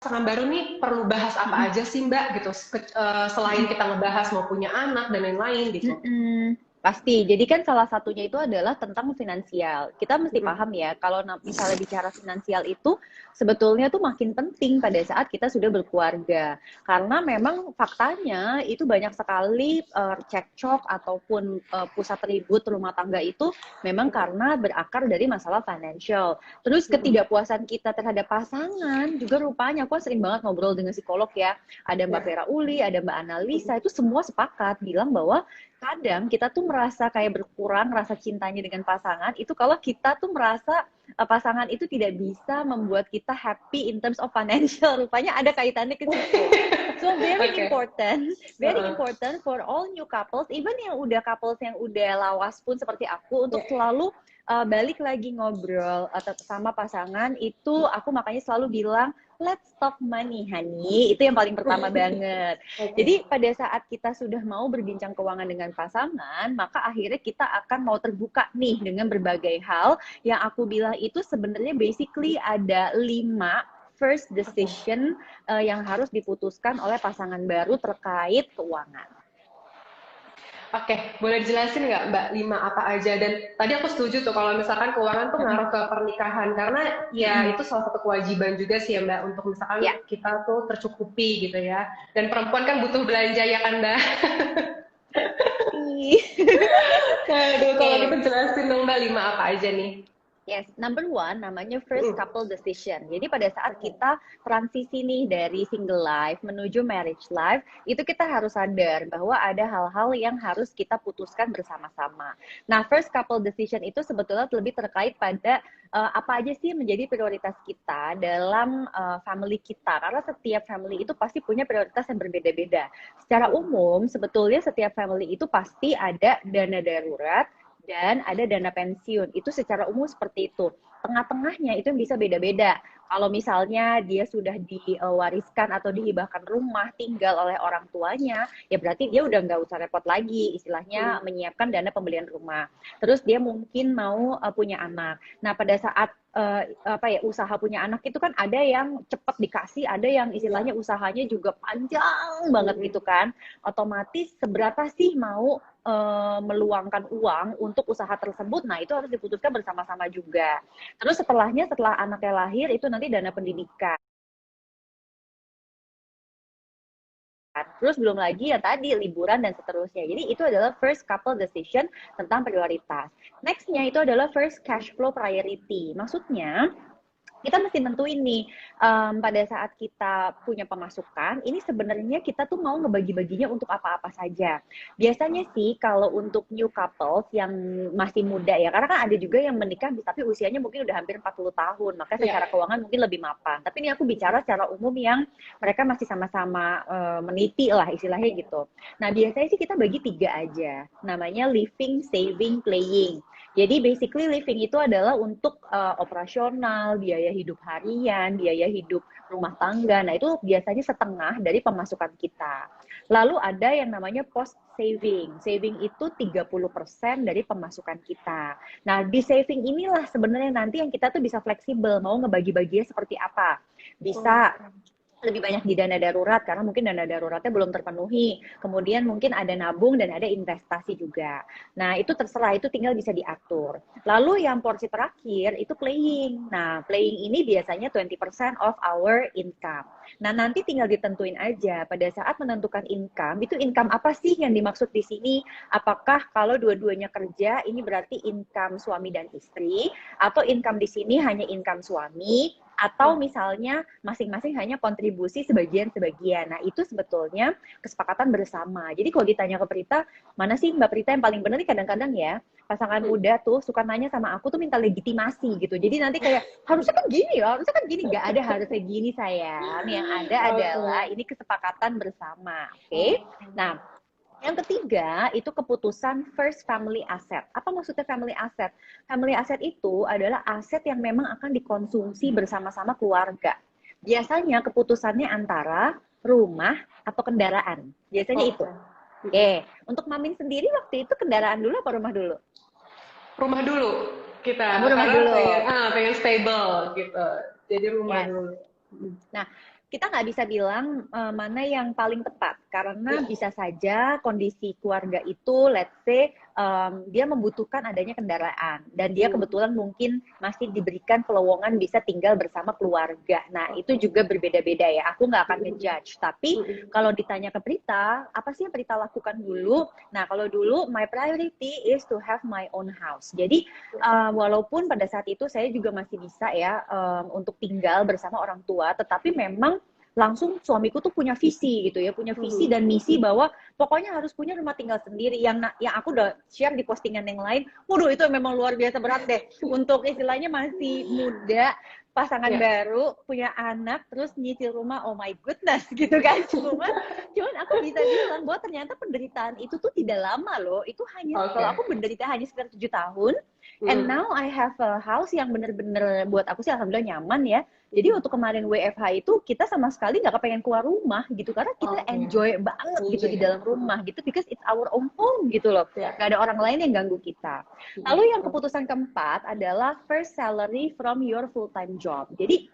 pasangan baru nih perlu bahas apa aja sih Mbak gitu, selain kita ngebahas mau punya anak dan lain-lain gitu. Pasti. Jadi kan salah satunya itu adalah tentang finansial. Kita mesti Mm-mm. paham ya, kalau misalnya bicara finansial itu sebetulnya tuh makin penting pada saat kita sudah berkeluarga. Karena memang faktanya itu banyak sekali cekcok ataupun pusat ribut rumah tangga itu memang karena berakar dari masalah financial. Terus Mm-mm. ketidakpuasan kita terhadap pasangan juga rupanya, aku sering banget ngobrol dengan psikolog ya. Ada Mbak Ya. Vera Uli, ada Mbak Mm-mm. Analisa, itu semua sepakat bilang bahwa kadang kita tuh merasa kayak berkurang rasa cintanya dengan pasangan itu kalau kita tuh merasa pasangan itu tidak bisa membuat kita happy in terms of financial. Rupanya ada kaitannya ke situ. So Oke. very Heeh. important for all new couples, even yang udah couples yang udah lawas pun seperti aku, untuk Ya. selalu balik lagi ngobrol sama pasangan itu. Aku makanya selalu bilang, let's talk money, honey. Itu yang paling pertama banget. Jadi Oke. pada saat kita sudah mau berbincang keuangan dengan pasangan, maka akhirnya kita akan mau terbuka nih dengan berbagai hal yang aku bilang itu sebenarnya basically ada 5 first Oke. decision yang harus diputuskan oleh pasangan baru terkait keuangan. Oke, boleh dijelasin nggak Mbak 5 apa aja? Dan tadi aku setuju tuh kalau misalkan keuangan tuh ngaruh ke pernikahan karena ya itu salah satu kewajiban juga sih ya Mbak untuk misalkan Ya. kita tuh tercukupi gitu ya. Dan perempuan kan butuh belanja ya kan Mbak? Pasti. Aduh, kalau gitu Oke. jelasin dong Mbak 5 apa aja nih? Yes, number one namanya first Mm. couple decision. Jadi pada saat Oke. kita transisi nih dari single life menuju marriage life, itu kita harus sadar bahwa ada hal-hal yang harus kita putuskan bersama-sama. Nah, first couple decision itu sebetulnya lebih terkait pada apa aja sih menjadi prioritas kita dalam family kita. Karena setiap family itu pasti punya prioritas yang berbeda-beda. Secara Mm. umum, sebetulnya setiap family itu pasti ada dana darurat dan ada dana pensiun. Itu secara umum seperti itu. Tengah-tengahnya itu bisa beda-beda. Kalau misalnya dia sudah diwariskan atau dihibahkan rumah tinggal oleh orang tuanya, ya berarti dia udah nggak usah repot lagi, istilahnya Mm. menyiapkan dana pembelian rumah. Terus dia mungkin mau punya anak. Nah, pada saat apa ya, usaha punya anak itu kan ada yang cepat dikasih, ada yang istilahnya Ya. usahanya juga panjang banget Mm. gitu kan. Otomatis seberapa sih mau meluangkan uang untuk usaha tersebut, nah itu harus diputuskan bersama-sama juga. Terus setelahnya, setelah anaknya lahir, itu nanti dana pendidikan. Terus belum lagi ya tadi liburan dan seterusnya. Jadi itu adalah first couple decision tentang prioritas. Nextnya itu adalah first cash flow priority. Maksudnya kita mesti nentuin nih, pada saat kita punya pemasukan, ini sebenarnya kita tuh mau ngebagi-baginya untuk apa-apa saja. Biasanya sih kalau untuk new couples yang masih muda ya, karena kan ada juga yang menikah tapi usianya mungkin udah hampir 40 tahun, maka Ya. secara keuangan mungkin lebih mapan. Tapi ini aku bicara secara umum yang mereka masih sama-sama meniti lah istilahnya gitu. Nah biasanya sih kita bagi 3 aja, namanya living, saving, playing. Jadi basically living itu adalah untuk operasional, biaya hidup harian, biaya hidup rumah tangga. Nah, itu biasanya setengah dari pemasukan kita. Lalu ada yang namanya post saving. Saving itu 30% dari pemasukan kita. Nah, di saving inilah sebenarnya nanti yang kita tuh bisa fleksibel, mau ngebagi-baginya seperti apa. Bisa Oke. lebih banyak di dana darurat karena mungkin dana daruratnya belum terpenuhi. Kemudian mungkin ada nabung dan ada investasi juga. Nah, itu terserah, itu tinggal bisa diatur. Lalu yang porsi terakhir itu playing. Nah, playing ini biasanya 20% of our income. Nah, nanti tinggal ditentuin aja pada saat menentukan income, itu income apa sih yang dimaksud di sini? Apakah kalau dua-duanya kerja ini berarti income suami dan istri, atau income di sini hanya income suami, atau Mm. misalnya masing-masing hanya kontribusi sebagian-sebagian. Nah, itu sebetulnya kesepakatan bersama. Jadi kalau ditanya ke Prita, mana sih Mbak Prita yang paling benar nih, kadang-kadang ya, pasangan Mm. muda tuh suka nanya sama aku tuh minta legitimasi gitu. Jadi nanti kayak, harusnya kan gini ya, harusnya kan gini. Nggak ada harusnya gini sayang. Yang ada adalah Oke. ini kesepakatan bersama. Oke? Okay? Nah, yang ketiga, itu keputusan first family asset. Apa maksudnya family asset? Family asset itu adalah aset yang memang akan dikonsumsi bersama-sama keluarga. Biasanya keputusannya antara rumah atau kendaraan. Biasanya itu. Oke. Mm. Oke, untuk Mamin sendiri waktu itu kendaraan dulu apa rumah dulu? Rumah dulu Kamu kita rumah karena dulu. pengen stable gitu. Jadi rumah Yes. dulu. Mm. Nah, kita nggak bisa bilang mana yang paling tepat karena bisa saja kondisi keluarga itu, let's say dia membutuhkan adanya kendaraan dan dia kebetulan mungkin masih diberikan pelowongan bisa tinggal bersama keluarga. Nah itu juga berbeda-beda ya. Aku nggak akan ngejudge. Tapi kalau ditanya ke Prita, apa sih yang Prita lakukan dulu? Nah kalau dulu my priority is to have my own house. Jadi walaupun pada saat itu saya juga masih bisa ya untuk tinggal bersama orang tua, tetapi memang langsung suamiku tuh punya visi gitu ya, punya visi dan misi bahwa pokoknya harus punya rumah tinggal sendiri. Yang aku udah share di postingan yang lain, waduh itu memang luar biasa berat deh untuk istilahnya masih muda, pasangan baru, punya anak, terus nyicil rumah, oh my goodness gitu kan. Cuman aku bisa bilang bahwa ternyata penderitaan itu tuh tidak lama loh. Itu hanya, kalau aku menderita hanya sekitar 7 tahun, and now I have a house yang bener-bener buat aku sih alhamdulillah nyaman ya. Jadi waktu kemarin WFH itu kita sama sekali nggak kepengen keluar rumah gitu karena kita enjoy banget gitu di dalam rumah gitu because it's our own home gitu loh. Gak ada orang lain yang ganggu kita. Lalu yang keputusan keempat adalah first salary from your full time job. Jadi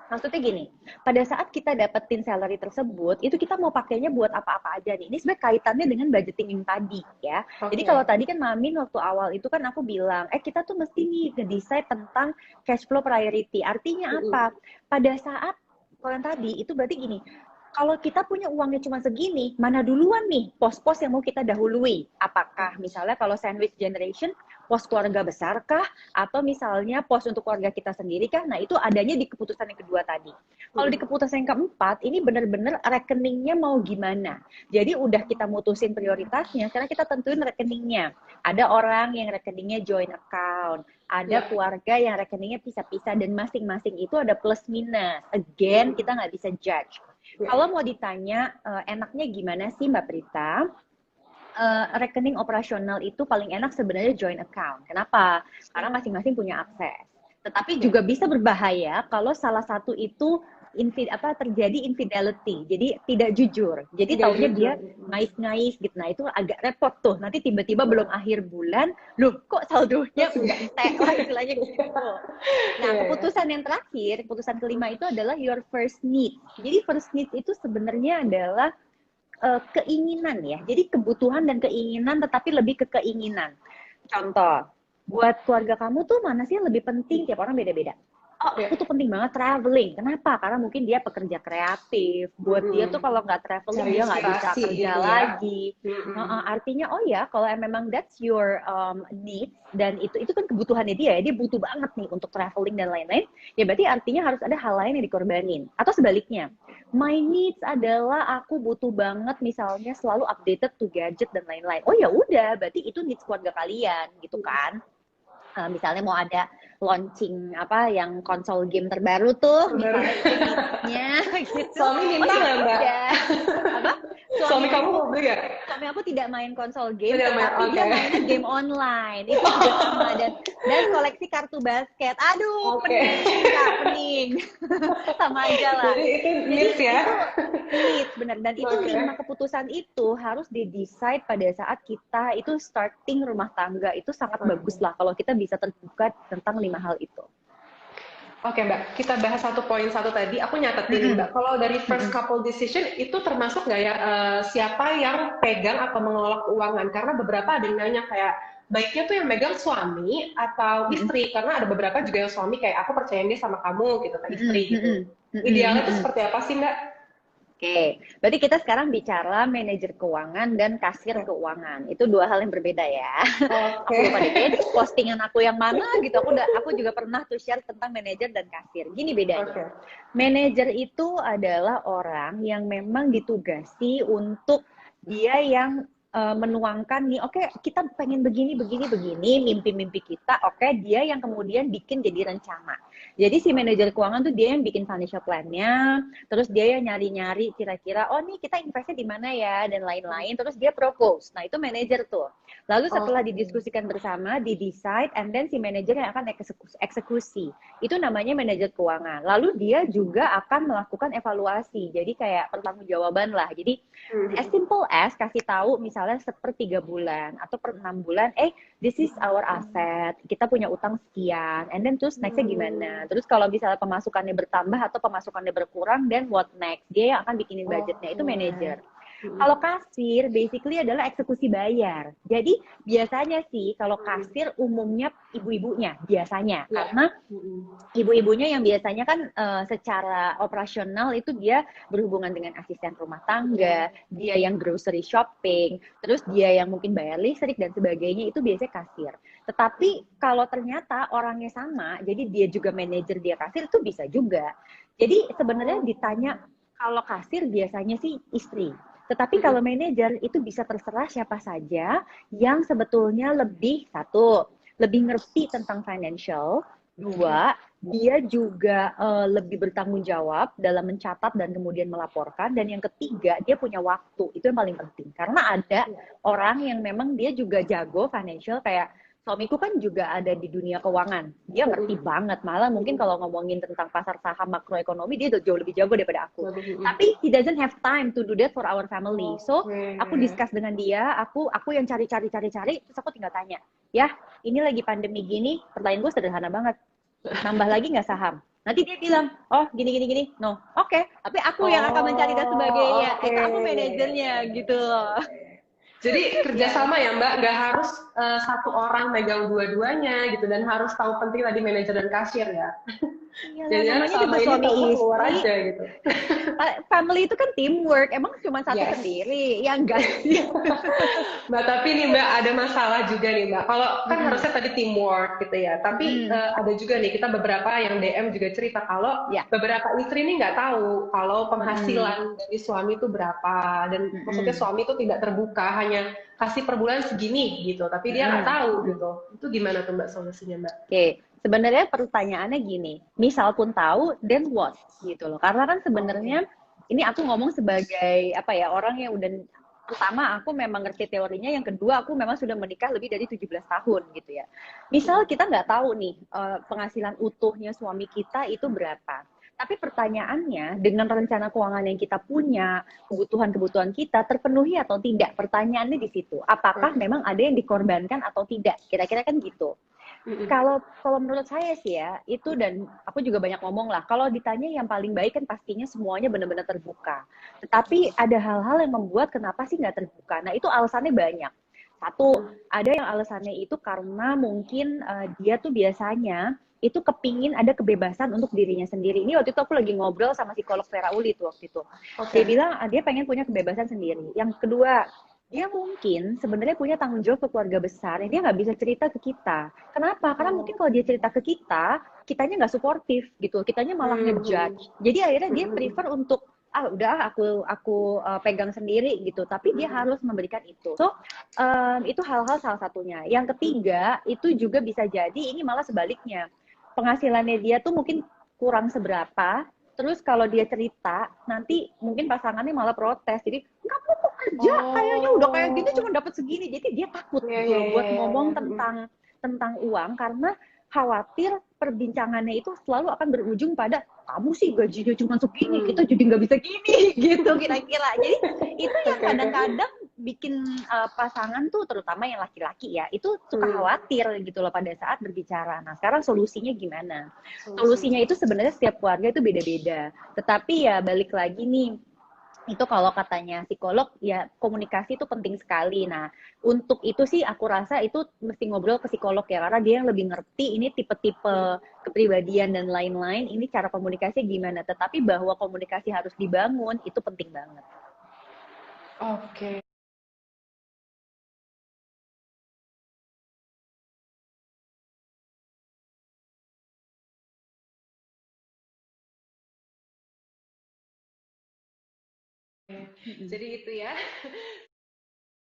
maksudnya gini, pada saat kita dapetin salary tersebut, itu kita mau pakainya buat apa-apa aja nih. Ini sebenarnya kaitannya dengan budgeting yang tadi ya. Jadi kalau tadi kan Mamin waktu awal itu kan aku bilang, kita tuh mesti nih nge-decide tentang cash flow priority. Artinya apa? Pada saat kalau yang tadi itu berarti gini, kalau kita punya uangnya cuma segini, mana duluan nih pos-pos yang mau kita dahului? Apakah misalnya kalau sandwich generation, pos keluarga besar kah? Atau misalnya pos untuk keluarga kita sendiri kah? Nah itu adanya di keputusan yang kedua tadi. Kalau di keputusan yang keempat, ini benar-benar rekeningnya mau gimana? Jadi udah kita mutusin prioritasnya, sekarang kita tentuin rekeningnya. Ada orang yang rekeningnya joint account, ada keluarga yang rekeningnya pisah-pisah, dan masing-masing itu ada plus minus. Again, kita nggak bisa judge. Kalau mau ditanya enaknya gimana sih Mbak Prita? Rekening operasional itu paling enak sebenarnya joint account. Kenapa? Karena masing-masing punya akses. Tetapi juga bisa berbahaya kalau salah satu itu terjadi infidelity. Jadi tidak jujur. Jadi taunya dia ngais-ngais gitu. Nah itu agak repot tuh. Nanti tiba-tiba belum akhir bulan, loh kok saldonya udah entek lah istilahnya gitu. Nah keputusan yang terakhir, keputusan kelima itu adalah your first need. Jadi first need itu sebenarnya adalah keinginan ya. Jadi kebutuhan dan keinginan tetapi lebih ke keinginan. Contoh, buat keluarga kamu tuh mana sih yang lebih penting? Tiap orang beda-beda. Aku tuh penting banget traveling. Kenapa? Karena mungkin dia pekerja kreatif. Buat dia tuh kalau nggak traveling dia nggak bisa kerja lagi. Artinya kalau memang that's your needs dan itu kan kebutuhannya dia. Dia butuh banget nih untuk traveling dan lain-lain. Ya berarti artinya harus ada hal lain yang dikorbanin. Atau sebaliknya, my needs adalah aku butuh banget misalnya selalu updated to gadget dan lain-lain. Oh ya udah, berarti itu needs keluarga kalian gitu kan. Misalnya mau ada launching yang konsol game terbaru tuh, misalnya gitu. Suami minta nggak Mbak? Apa? Suami kamu mau beli ya? Suami aku tidak main konsol game, tapi dia mainnya game online. Itu juga sama dan koleksi kartu basket. Aduh, pening. Sama aja lah. Jadi itu needs ya? Needs, benar. Dan itu 5 keputusan itu harus di-decide pada saat kita itu starting rumah tangga. Itu sangat bagus lah kalau kita bisa terbuka tentang 5 hal itu. Oke Mbak, kita bahas satu poin satu tadi. Aku nyatetin Mbak, kalau dari first couple decision itu termasuk nggak ya siapa yang pegang atau mengelola keuangan? Karena beberapa ada yang nanya kayak baiknya tuh yang megang suami atau istri, karena ada beberapa juga yang suami kayak aku percaya dia sama kamu gitu kan istri gitu. Idealnya itu seperti apa sih Mbak? Oke, berarti kita sekarang bicara manajer keuangan dan kasir keuangan. Itu 2 hal yang berbeda ya. Aku lupa deh, postingan aku yang mana gitu. Aku juga pernah tuh share tentang manajer dan kasir. Gini bedanya. Manajer itu adalah orang yang memang ditugasi untuk dia yang menuangkan nih, kita pengen begini, mimpi-mimpi kita, dia yang kemudian bikin jadi rencana. Jadi si manajer keuangan tuh dia yang bikin financial plan-nya, terus dia yang nyari-nyari kira-kira, nih kita investnya di mana ya, dan lain-lain, terus dia propose. Nah itu manajer tuh. Lalu setelah didiskusikan bersama, di-decide, and then si manajer yang akan eksekusi. Itu namanya manajer keuangan. Lalu dia juga akan melakukan evaluasi, jadi kayak pertanggungjawaban lah. Jadi as simple as kasih tahu misalnya per 3 bulan atau per 6 bulan, this is our asset, kita punya utang sekian, and then terus nextnya gimana, Terus kalau misalnya pemasukannya bertambah atau pemasukannya berkurang, then what next? Dia yang akan bikinin budgetnya, itu manajer. Kalau kasir, basically adalah eksekusi bayar. Jadi biasanya sih kalau kasir umumnya ibu-ibunya biasanya, karena ibu-ibunya yang biasanya kan secara operasional itu dia berhubungan dengan asisten rumah tangga, dia yang grocery shopping, terus dia yang mungkin bayar listrik dan sebagainya, itu biasanya kasir. Tetapi kalau ternyata orangnya sama, jadi dia juga manajer, dia kasir, itu bisa juga. Jadi sebenarnya ditanya kalau kasir biasanya sih istri. Tetapi kalau manajer itu bisa terserah siapa saja yang sebetulnya lebih ngerti tentang financial. Dua, dia juga lebih bertanggung jawab dalam mencatat dan kemudian melaporkan. Dan yang ketiga, dia punya waktu. Itu yang paling penting. Karena ada orang yang memang dia juga jago financial, kayak suamiku kan juga ada di dunia keuangan. Dia ngerti banget. Malah mungkin kalau ngomongin tentang pasar saham makroekonomi, dia jauh lebih jago daripada aku. Tapi he doesn't have time to do that for our family. So, aku discuss dengan dia, aku yang cari, terus aku tinggal tanya, ya, ini lagi pandemi gini, pertanyaan gue sederhana banget. Nambah lagi nggak saham? Nanti dia bilang, oh gini. No, oke. Tapi aku yang akan mencari dan sebagainya. Itu aku manajernya gitu loh. Jadi kerjasama ya Mbak, nggak harus satu orang megang dua-duanya gitu, dan harus tahu penting tadi manajer dan kasir ya. Iya, Jadi namanya selama juga ini suami tahu keluar istri. aja gitu. Family itu kan teamwork. Emang cuma satu sendiri? Ya enggak sih. Mbak, tapi nih Mbak, ada masalah juga nih Mbak. Kalau kan harusnya tadi teamwork gitu ya, tapi ada juga nih, kita beberapa yang DM juga cerita kalau beberapa istri ini nggak tahu kalau penghasilan dari suami itu berapa, dan maksudnya suami itu tidak terbuka, hanya kasih per bulan segini gitu, tapi dia nggak tahu gitu. Itu gimana tuh Mbak solusinya Mbak? Oke, sebenarnya pertanyaannya gini, misal pun tahu, then what? Gitu loh. Karena kan sebenarnya ini aku ngomong sebagai apa ya, orang yang udah, pertama aku memang ngerti teorinya, yang kedua aku memang sudah menikah lebih dari 17 tahun gitu ya. Misal kita nggak tahu nih penghasilan utuhnya suami kita itu berapa. Tapi pertanyaannya, dengan rencana keuangan yang kita punya, kebutuhan-kebutuhan kita terpenuhi atau tidak? Pertanyaannya di situ. Apakah memang ada yang dikorbankan atau tidak? Kira-kira kan gitu. Kalau menurut saya sih ya, itu, dan aku juga banyak ngomong lah, kalau ditanya yang paling baik kan pastinya semuanya benar-benar terbuka. Tetapi ada hal-hal yang membuat kenapa sih nggak terbuka. Nah itu alasannya banyak. Satu, ada yang alasannya itu karena mungkin dia tuh biasanya itu kepingin ada kebebasan untuk dirinya sendiri. Ini waktu itu aku lagi ngobrol sama psikolog Vera Uli tuh waktu itu. Dia bilang dia pengen punya kebebasan sendiri. Yang kedua, dia mungkin sebenarnya punya tanggung jawab ke keluarga besar, dia nggak bisa cerita ke kita. Kenapa? Karena mungkin kalau dia cerita ke kita, kitanya nggak suportif gitu, kitanya malah ngejudge. Jadi akhirnya dia prefer untuk udah aku pegang sendiri gitu, tapi dia harus memberikan itu. So itu hal-hal salah satunya. Yang ketiga itu juga bisa jadi ini malah sebaliknya, penghasilannya dia tuh mungkin kurang seberapa. Terus kalau dia cerita, nanti mungkin pasangannya malah protes. Jadi kamu kok kerja kayaknya udah kayak gitu cuma dapat segini. Jadi dia takut gitu loh buat ngomong tentang uang, karena khawatir perbincangannya itu selalu akan berujung pada kamu sih gajinya cuma segini, kita jadi nggak bisa gini gitu kira-kira. Jadi itu yang kadang-kadang bikin pasangan tuh, terutama yang laki-laki ya, itu suka khawatir gitu loh pada saat berbicara. Nah sekarang solusinya gimana? Solusinya itu sebenarnya setiap keluarga itu beda-beda. Tetapi ya balik lagi nih, itu kalau katanya psikolog ya komunikasi itu penting sekali. Nah untuk itu sih aku rasa itu mesti ngobrol ke psikolog ya, karena dia yang lebih ngerti ini tipe-tipe kepribadian dan lain-lain, ini cara komunikasi gimana. Tetapi bahwa komunikasi harus dibangun itu penting banget. Oke. Jadi itu ya.